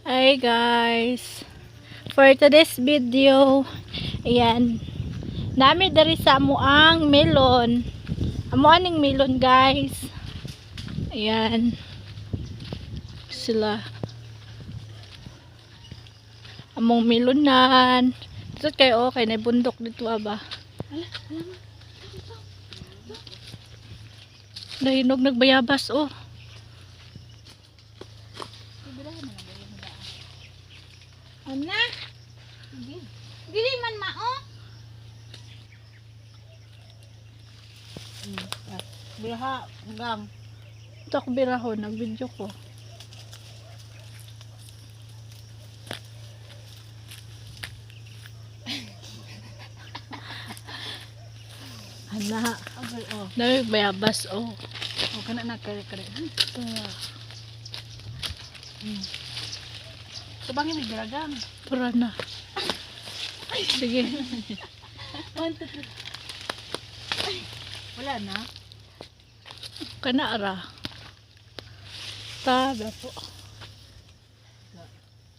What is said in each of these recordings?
Hi guys, for today's video, ayan, nami dari sa amuang melon, amuaning melon guys, ayan, sila, among melonan, dito kayo okay, na bundok dito ba, nahinog nagbayabas oh. Ana? Dili man mao. Biha, gang. Ito ako birahon, nag-video ko. Ana, Oh. dami bayabas oh. Oh kana na kare. Subangin mi garagang. Pura na. Sige. Wala na. Kana ara. Tabi po.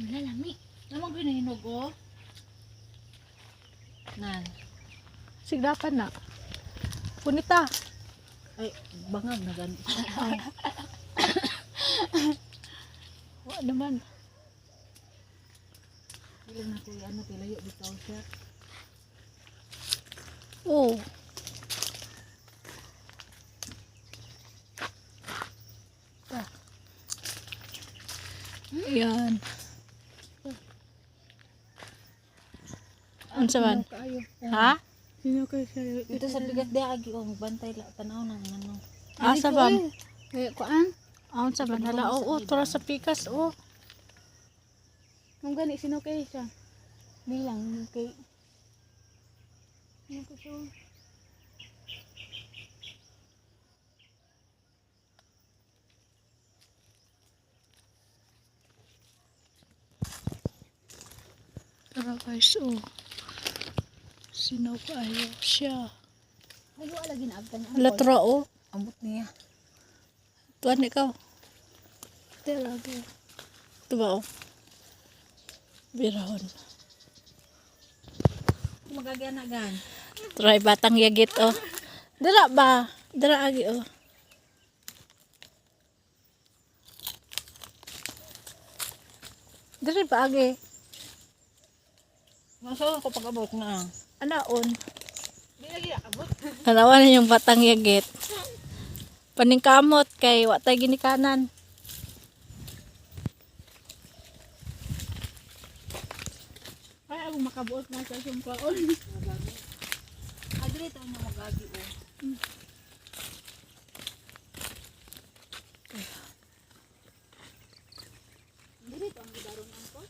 Wala lami. Namang ginahinog oh. Nan. Sigdapan na. Punita. Ay, bangag na gani. Wa naman. Dili na ko ano tilayo bitaw siya. Oh. Yan. Ano man? Ha? Sino kayo siya? Ito sa bigat dia agi oh magbantay la tanaw nang ano. Asa ba? Eh kuan? Aon sa banhala oo, tura sa pikas oh. Nung gani sino kayo siya? Bilang kay ano ko siya? Tara guys oh. Sino kayo siya? Ayo lagi na abtan. Latra oh. Ambot niya. Tuan ikaw. Tara go. Ito ba oh. Birahon. Magagyan na gan. Try batang yagit oh. Dira ba? Dira agi oh. Dira ba agi? Maso ko pag-abot na. Anaon. Di lagi abot. Halawan yung batang yagit. Paningkamot kay watay ginikanan. Ay ako makabuot na sa sumpaon. Adre ta mo magagi oh. Dili to ang gidaron ko.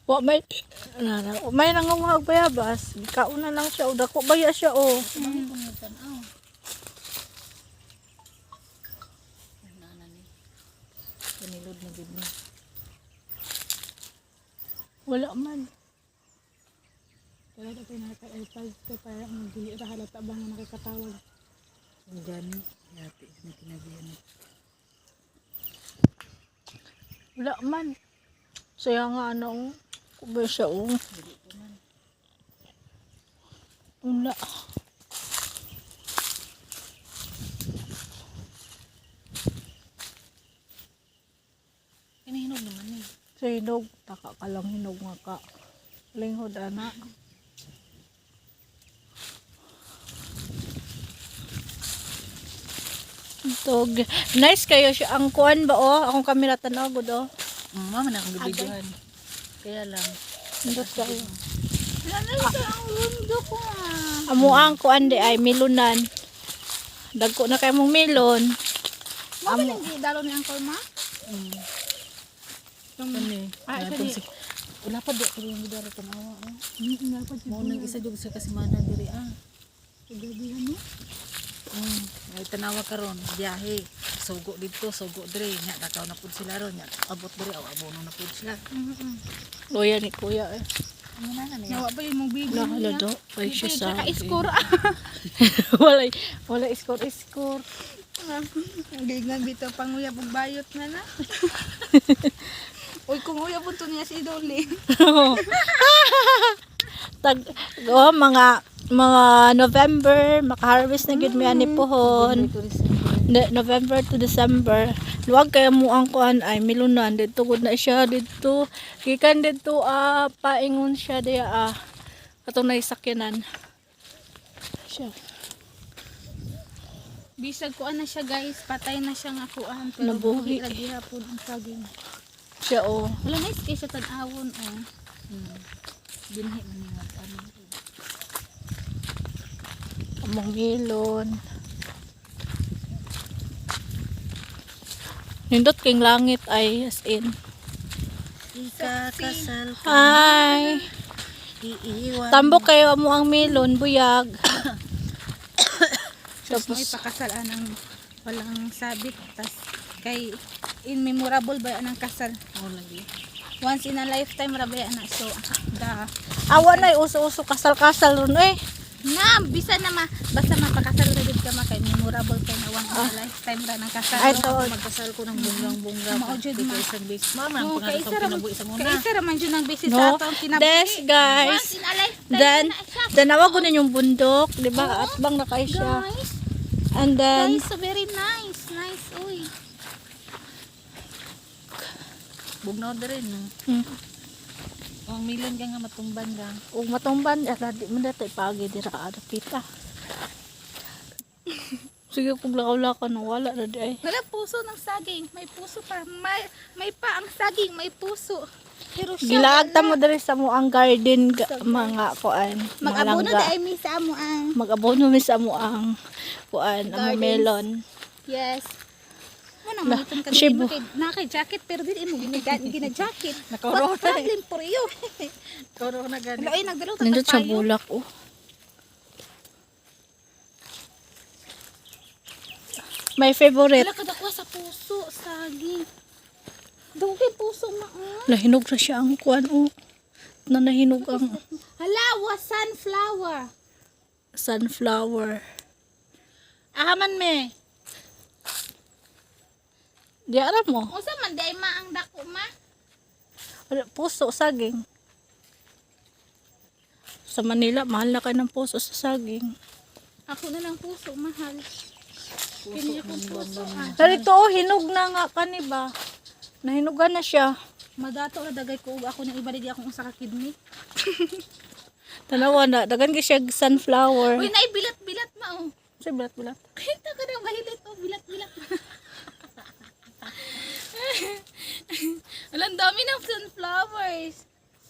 Wa may nangumahag bayabas. Kauna lang siya o dako baya siya o. Pinilod na gid ni. Wala man. Wala ta kay naka-airtag ko para ang dili ra halata bang nakakatawag. Ang gani yati ni kinabihan. Wala man. Saya nga ano kubay siya o. Wala. Kinahinog naman ni. Sa hinog. Taka ka lang hinog nga ka. Linghod anak. Tog. Nice kayo siya. Ang kuan ba o? Akong kamera tanaw gud o. Mama na akong gibidyohan. Kaya lang. Indot kayo. Ano sa ang mundo ko ah. Amo ang kuan di ay melonan. Dagko na kay mong melon. Mo ba nang dalo ni Uncle Ma? Kani. Ah, kani. Wala pa di ko yung gidaro tanawa oh. Wala pa mo nang isa jud sa kasimana diri ah. Gabihan mo? Ay tanawa karon biyahe. Sugo dito, sugo diri nya dakaw na pud sila ron nya. Abot diri aw abono na pud sila. Loya ni kuya eh. Ano na na niya? Nawa pa yung mong bibi. Wala do. Ay siya sa. Saka score. wala score. Ang gignag dito panguyab ug bayot na na. Uy, kung uyab po to niya si Dolly. Mga November maka-harvest na gid mi ani pohon. November to December. Luwag kaya mo ang kuan ay milunan dito gud na siya dito. Gikan dito paingon siya diya katong naisakyanan. Siya. Bisag kuan na siya guys, patay na siya nga kuan pero Nabuhi. buhi lagi hapon ang saging. Siya Wala nice kay siya tan-awon Binhi man ni wag ano. among milon. Nindot king langit ay as in. Ikakasal ko. Hi. Iiwan. Tambok kayo mo ang milon buyag. Tapos may pakasalan ng walang sabit tas kay immemorable ba ang kasal. Oh, lagi. Once in a lifetime ra ba na so Awa na uso-uso kasal-kasal ron eh. na bisa na basta mapakasal ra gid ka kay memorable kay na once in a lifetime ra ng kasal. Ay, no? to. Magkasal ko ng bonggang-bongga. Mao jud Dito ma. isang base. Mama, ang Oh, pangalan sa kinabuhi sa muna. Kay isa ra man jud ang bisis No. sa atong kinabuhi. Des guys. Once in a lifetime Then na siya. danawa ko ninyong bundok, di ba? At bang nakay siya. Guys, And then guys, so very nice. Nice, uy. Bugnaw na rin, no? Ang milon ka nga matumban ka. ug matumban di man dati pagi dira ada kita. Sige kung lakaw-lakaw no wala na di ay. Wala puso ng saging. May puso pa. May pa ang saging. May puso. Pero siya Gilaagta wala. mo diri sa mo ang garden mga kuan. Mag-abono malangga. na ay may sa amo ang. Mag-abono mi sa mo ang kuan ang Gardens. melon. Yes. Ano La, naman ka Cebu. naka-jacket pero dili mo gina-jacket. Nakorona. What problem for you? Koro na gani. Ay, nagdalaw Nindot sa tayo. bulak oh. My favorite. Wala ka dakwa sa puso. Saging. Dugay puso na Nahinog na siya ang kuan oh. Na nahinog ang Hala, was sunflower. sunflower. Ahaman me. Di alam mo. Unsa man day ma ang dako ma? Puso, saging. Sa Manila, mahal na kayo ng puso sa saging. Ako na lang puso, mahal. Kanya kong puso. Narito, oh, hinog na nga kaniba. Nahinugan na siya. Madato na dagay ko ug ako nang ibalik akong usa ka kidney. Tanawa na, dagan ka siya sunflower. Uy, naay bilat-bilat ma oh. Sa bilat-bilat. Kita ka na mahilit oh, bilat-bilat. Alam dami ng sunflowers.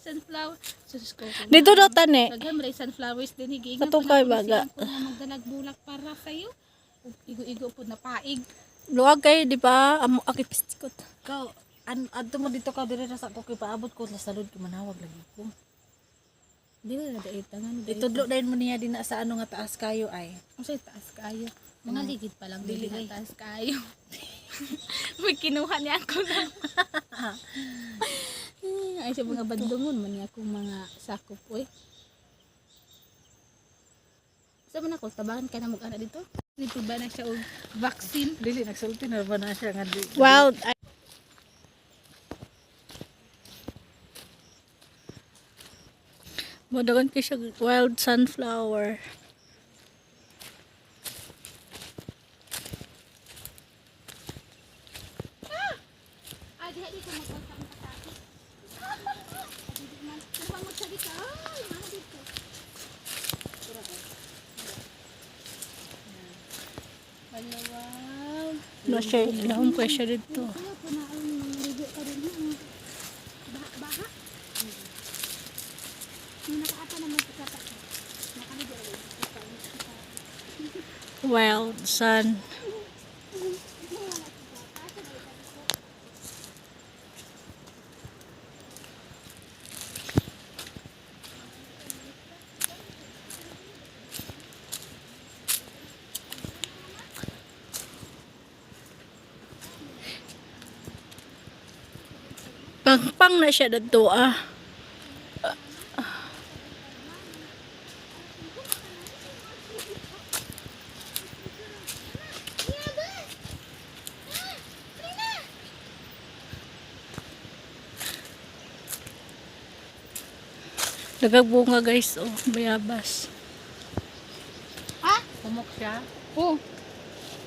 Sunflower. Sus ko. Dito daw tani. Daghan ray sunflowers din higiingan. Katong kay baga. Magdalag bulak para sayo. Ug igo-igo pud na paig. Luwag kayo, di ba? Amo akipistikot. Ikaw, adto mo dito ka dire sa ko kay paabot ko sa salud ko manawag lagi ko. Dili na dait tangan. Itudlo dayon mo niya din na sa ano nga taas kayo ay. Unsay taas kaayo? Mga ligid pa lang dili na taas kaayo. May kinuha niya ako na. Ay sa mga bandungon man niya akong mga sakop oy. Sa man ako tabangan ka na mag-ana dito. Dito ba na siya og vaccine? Dili nagsulti na ba na siya nga di. Wild. Madagan kayo siya wild sunflower. Ay diha dito magpagka ang pataki. Nabangot siya dito. Ay, mana dito. Hello, wow. No siya, ilahong kayo siya dito. Kaya po na ang ligo ka rin ha. Baha? Yung nakaata naman sa kata. Nakaligo rin. Wild sun. Pangpang na siya dito Nagagbunga guys, oh, bayabas. Kumok siya. Oh.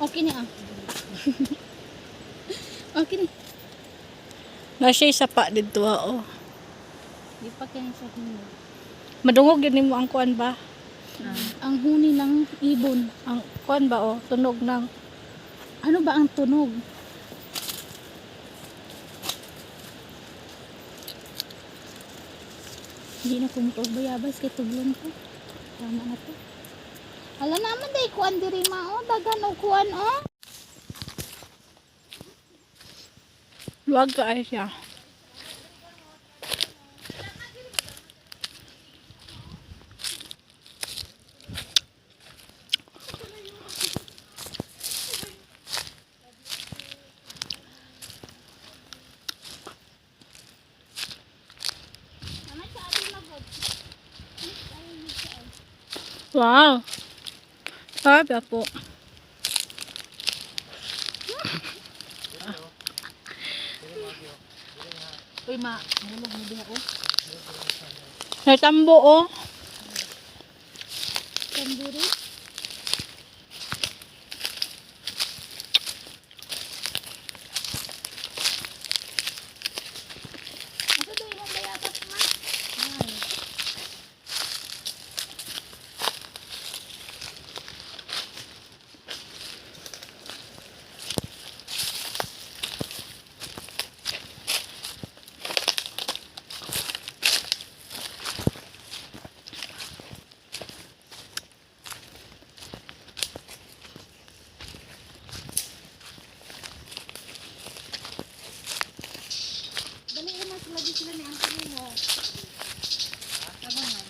Okay na ah. Okay na. Nasa'y sapa dito, oh. Di pa kaya sa hino. Madungog yun mo ang kuan ba? Ang huni ng ibon. Ang kuan ba, oh, tunog ng... Ano ba ang tunog? Hindi na kumutog bayabas kay tuglon ko. Tama na to. Hala naman day kuan diri mao, dagan og kuan oh. Luwag ka ay siya. Wow. Sabi po. Uy, mulog mo diha oh. Natambo, oh. Kandiri. Ako day mo bayabas man. Dali naman sila di sila ni Anthony mo. Abangan.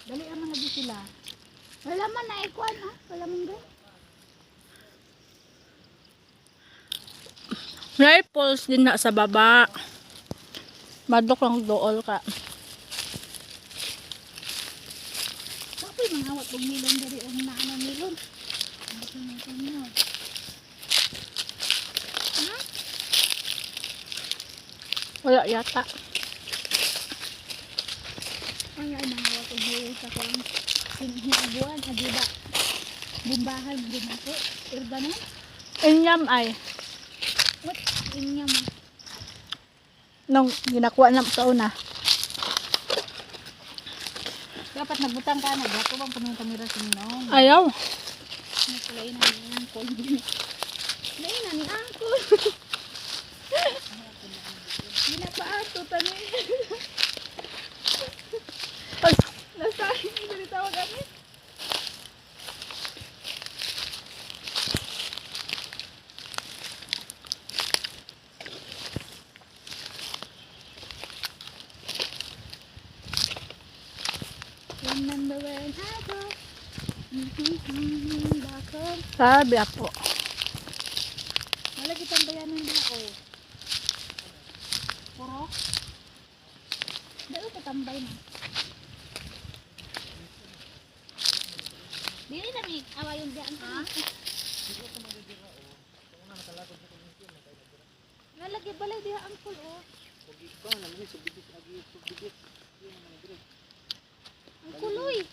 Dali naman lagi sila. Wala man na ikuan ha. Wala man ba? Rifles din na sa baba. Madok lang dool ka. Kapoy mga awat og milon diri og naana milon. Ano sa mga kanyo? Wala yata. Ay ay mga awat og milon sa kuan. Hinabuan adiba. Bumbahan din ako. Irganon. Inyam ay. What? Inyam. Nung ginakuha na sa una. Dapat nagbutang ka na. Gato bang puno yung kamera sa minong. Ayaw. Nakulay na ni Uncle. Nain na ni Uncle. Hindi na pa ato tanin. Nasahin mo dito tawag kami. Remember when I go back home. Sabi ako. Wala kitang bayanan na o. Puro? Dalo ka tambay na. Dili na mi awayon diyan ka. Nalagi balay diha ang pool o. Ang kuloy.